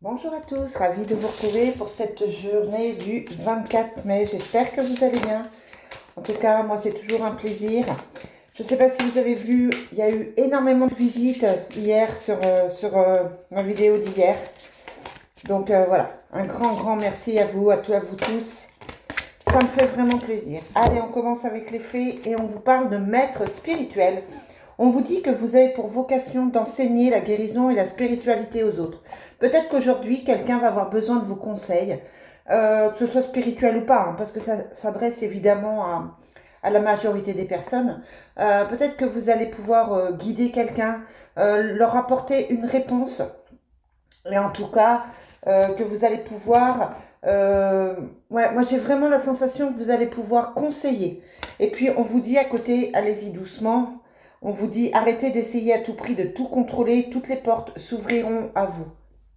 Bonjour à tous, ravi de vous retrouver pour cette journée du 24 mai. J'espère que vous allez bien. En tout cas, moi, c'est toujours un plaisir. Je ne sais pas si vous avez vu, il y a eu énormément de visites hier sur ma vidéo d'hier. Donc voilà, un grand merci à vous tous. Ça me fait vraiment plaisir. Allez, on commence avec les fées et on vous parle de maître spirituel. On vous dit que vous avez pour vocation d'enseigner la guérison et la spiritualité aux autres. Peut-être qu'aujourd'hui, quelqu'un va avoir besoin de vos conseils, que ce soit spirituel ou pas, hein, parce que ça s'adresse évidemment à la majorité des personnes. Peut-être que vous allez pouvoir guider quelqu'un, leur apporter une réponse. Et en tout cas, que vous allez pouvoir... ouais, moi j'ai vraiment la sensation que vous allez pouvoir conseiller. Et puis on vous dit à côté, allez-y doucement. On vous dit, arrêtez d'essayer à tout prix de tout contrôler, toutes les portes s'ouvriront à vous.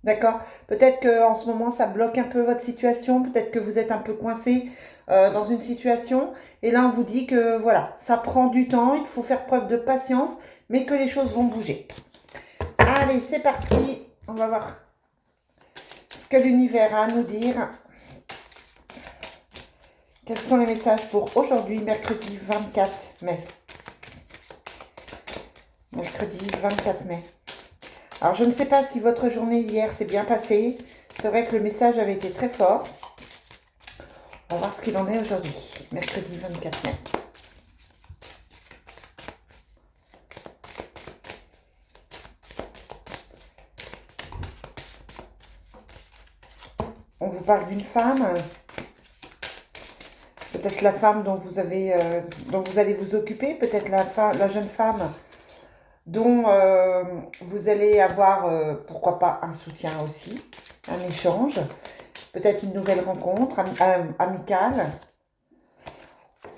D'accord? Peut-être qu'en ce moment, ça bloque un peu votre situation, peut-être que vous êtes un peu coincé dans une situation. Et là, on vous dit que voilà, ça prend du temps, il faut faire preuve de patience, mais que les choses vont bouger. Allez, c'est parti. On va voir ce que l'univers a à nous dire. Quels sont les messages pour aujourd'hui, mercredi 24 mai? Mercredi 24 mai. Alors, je ne sais pas si votre journée hier s'est bien passée. C'est vrai que le message avait été très fort. On va voir ce qu'il en est aujourd'hui, mercredi 24 mai. On vous parle d'une femme. Peut-être la femme dont vous allez vous occuper. Peut-être la jeune femme dont vous allez avoir, pourquoi pas, un soutien aussi, un échange, peut-être une nouvelle rencontre amicale.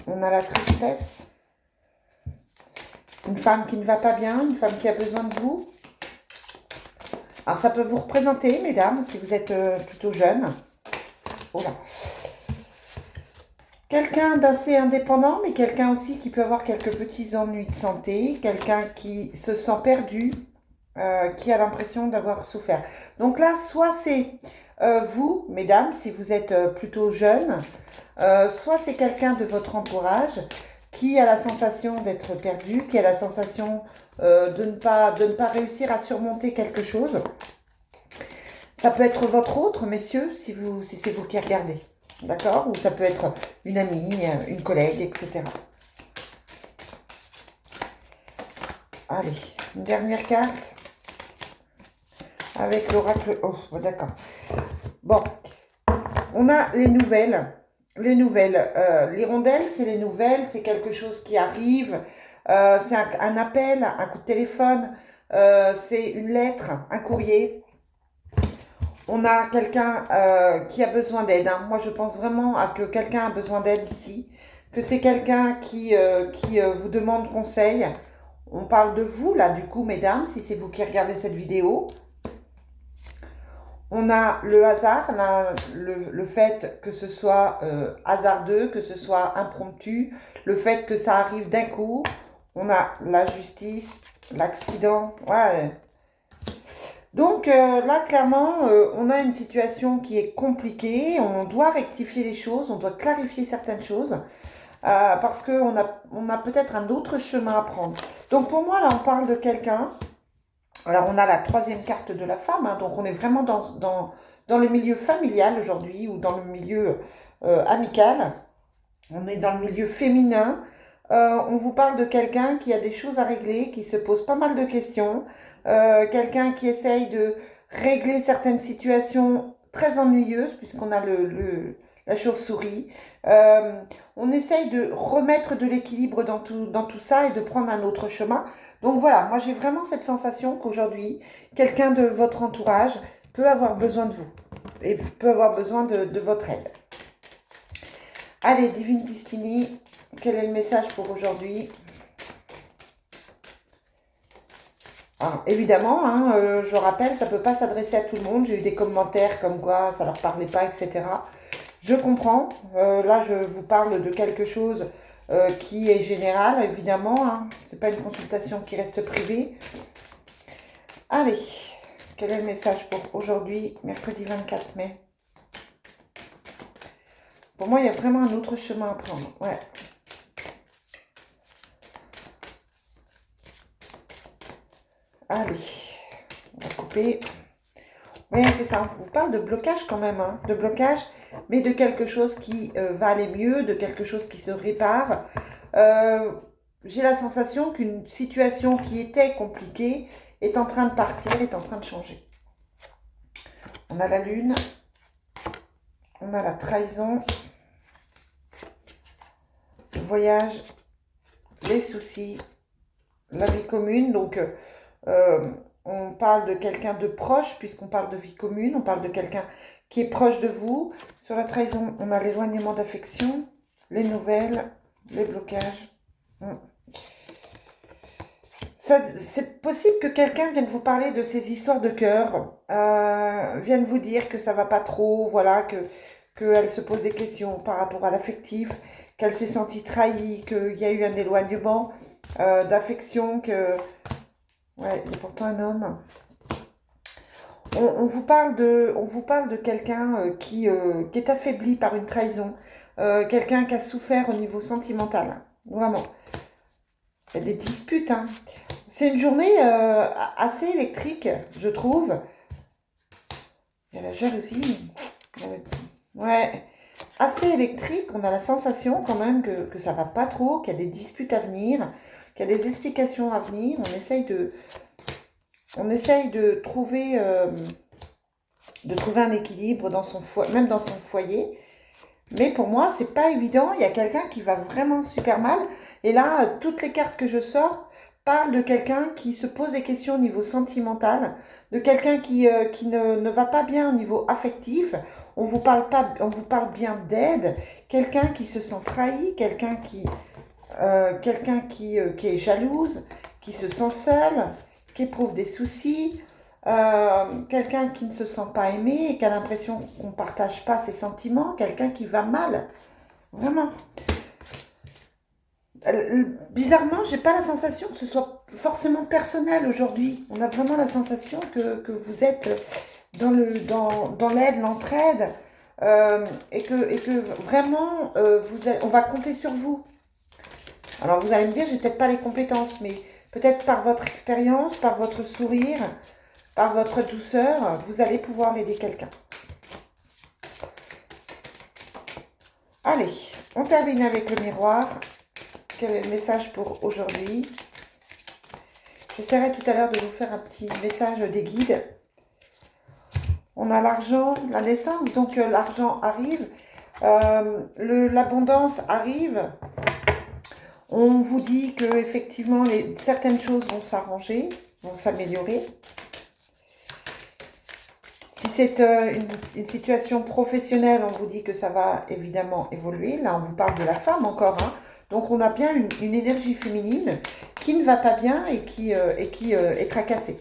On a la tristesse, une femme qui ne va pas bien, une femme qui a besoin de vous. Alors ça peut vous représenter, mesdames, si vous êtes plutôt jeune. Oh là. Quelqu'un d'assez indépendant, mais quelqu'un aussi qui peut avoir quelques petits ennuis de santé, quelqu'un qui se sent perdu, qui a l'impression d'avoir souffert. Donc là, soit c'est vous, mesdames, si vous êtes plutôt jeune, soit c'est quelqu'un de votre entourage qui a la sensation d'être perdu, qui a la sensation de ne pas réussir à surmonter quelque chose. Ça peut être votre autre, messieurs, si c'est vous qui regardez. D'accord? Ou ça peut être une amie, une collègue, etc. Allez, une dernière carte. Avec l'oracle... Oh, d'accord. Bon, on a les nouvelles. Les nouvelles. L'hirondelle, c'est les nouvelles. C'est quelque chose qui arrive. C'est un appel, un coup de téléphone. C'est une lettre, un courrier. On a quelqu'un qui a besoin d'aide. Hein. Moi, je pense vraiment que quelqu'un a besoin d'aide ici. Que c'est quelqu'un qui vous demande conseil. On parle de vous, là, du coup, mesdames, si c'est vous qui regardez cette vidéo. On a le hasard, là, le fait que ce soit hasardeux, que ce soit impromptu. Le fait que ça arrive d'un coup. On a la justice, l'accident. Ouais. Donc là, clairement, on a une situation qui est compliquée. On doit rectifier les choses, on doit clarifier certaines choses. Parce qu'on a peut-être un autre chemin à prendre. Donc pour moi, là, on parle de quelqu'un. Alors on a la troisième carte de la femme. Hein, donc on est vraiment dans le milieu familial aujourd'hui ou dans le milieu amical. On est dans le milieu féminin. On vous parle de quelqu'un qui a des choses à régler, qui se pose pas mal de questions. Quelqu'un qui essaye de régler certaines situations très ennuyeuses, puisqu'on a la chauve-souris. On essaye de remettre de l'équilibre dans tout ça et de prendre un autre chemin. Donc voilà, moi j'ai vraiment cette sensation qu'aujourd'hui, quelqu'un de votre entourage peut avoir besoin de vous et peut avoir besoin de votre aide. Allez, Divine Destiny, quel est le message pour aujourd'hui? Alors, évidemment, hein, je rappelle, ça ne peut pas s'adresser à tout le monde. J'ai eu des commentaires comme quoi ça ne leur parlait pas, etc. Je comprends. Là, je vous parle de quelque chose qui est général, évidemment. Hein. Ce n'est pas une consultation qui reste privée. Allez, Quel est le message pour aujourd'hui, mercredi 24 mai? Pour moi, il y a vraiment un autre chemin à prendre. Ouais. Allez, on va couper. Oui, c'est ça. On vous parle de blocage quand même, hein, de blocage, mais de quelque chose qui va aller mieux, de quelque chose qui se répare. J'ai la sensation qu'une situation qui était compliquée est en train de partir, est en train de changer. On a la lune, on a la trahison, le voyage, les soucis, la vie commune. Donc, on parle de quelqu'un de proche, puisqu'on parle de vie commune, on parle de quelqu'un qui est proche de vous. Sur la trahison, on a l'éloignement d'affection, les nouvelles, les blocages. C'est possible que quelqu'un vienne vous parler de ces histoires de cœur, vienne vous dire que ça va pas trop, voilà, qu'elle se pose des questions par rapport à l'affectif, qu'elle s'est sentie trahie, qu'il y a eu un éloignement d'affection, que... Ouais, il y a pourtant un homme. On vous parle de quelqu'un qui est affaibli par une trahison, quelqu'un qui a souffert au niveau sentimental, vraiment. Il y a des disputes, hein. C'est une journée assez électrique, je trouve. Il y a la jalousie. Ouais, assez électrique. On a la sensation quand même que ça va pas trop, qu'il y a des disputes à venir, qu'il y a des explications à venir. On essaye de trouver un équilibre dans son même dans son foyer. Mais pour moi, c'est pas évident. Il y a quelqu'un qui va vraiment super mal. Et là, toutes les cartes que je sors parlent de quelqu'un qui se pose des questions au niveau sentimental, de quelqu'un qui ne va pas bien au niveau affectif. On vous parle bien d'aide, quelqu'un qui se sent trahi, quelqu'un qui est jalouse, qui se sent seul, qui éprouve des soucis. Quelqu'un qui ne se sent pas aimé et qui a l'impression qu'on ne partage pas ses sentiments, quelqu'un qui va mal, vraiment. Bizarrement, j'ai pas la sensation que ce soit forcément personnel aujourd'hui. On a vraiment la sensation que vous êtes dans l'aide, l'entraide, et que vraiment, on va compter sur vous. Alors vous allez me dire, j'ai peut-être pas les compétences, mais peut-être par votre expérience, par votre sourire, par votre douceur, vous allez pouvoir aider quelqu'un. Allez, on termine avec le miroir. Quel est le message pour aujourd'hui? J'essaierai tout à l'heure de vous faire un petit message des guides. On a l'argent, la naissance, donc l'argent arrive, l'abondance arrive. On vous dit que effectivement certaines choses vont s'arranger, vont s'améliorer. Si c'est une situation professionnelle, on vous dit que ça va évidemment évoluer. Là, on vous parle de la femme encore, hein. Donc, on a bien une énergie féminine qui ne va pas bien et qui est tracassée.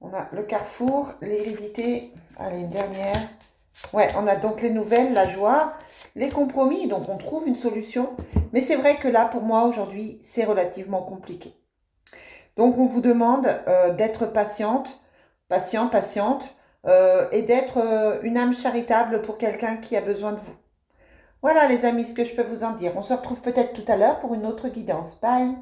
On a le carrefour, l'hérédité. Allez, une dernière. Ouais, on a donc les nouvelles, la joie, les compromis. Donc, on trouve une solution. Mais c'est vrai que là, pour moi, aujourd'hui, c'est relativement compliqué. Donc, on vous demande d'être patiente, et d'être une âme charitable pour quelqu'un qui a besoin de vous. Voilà les amis, ce que je peux vous en dire. On se retrouve peut-être tout à l'heure pour une autre guidance. Bye!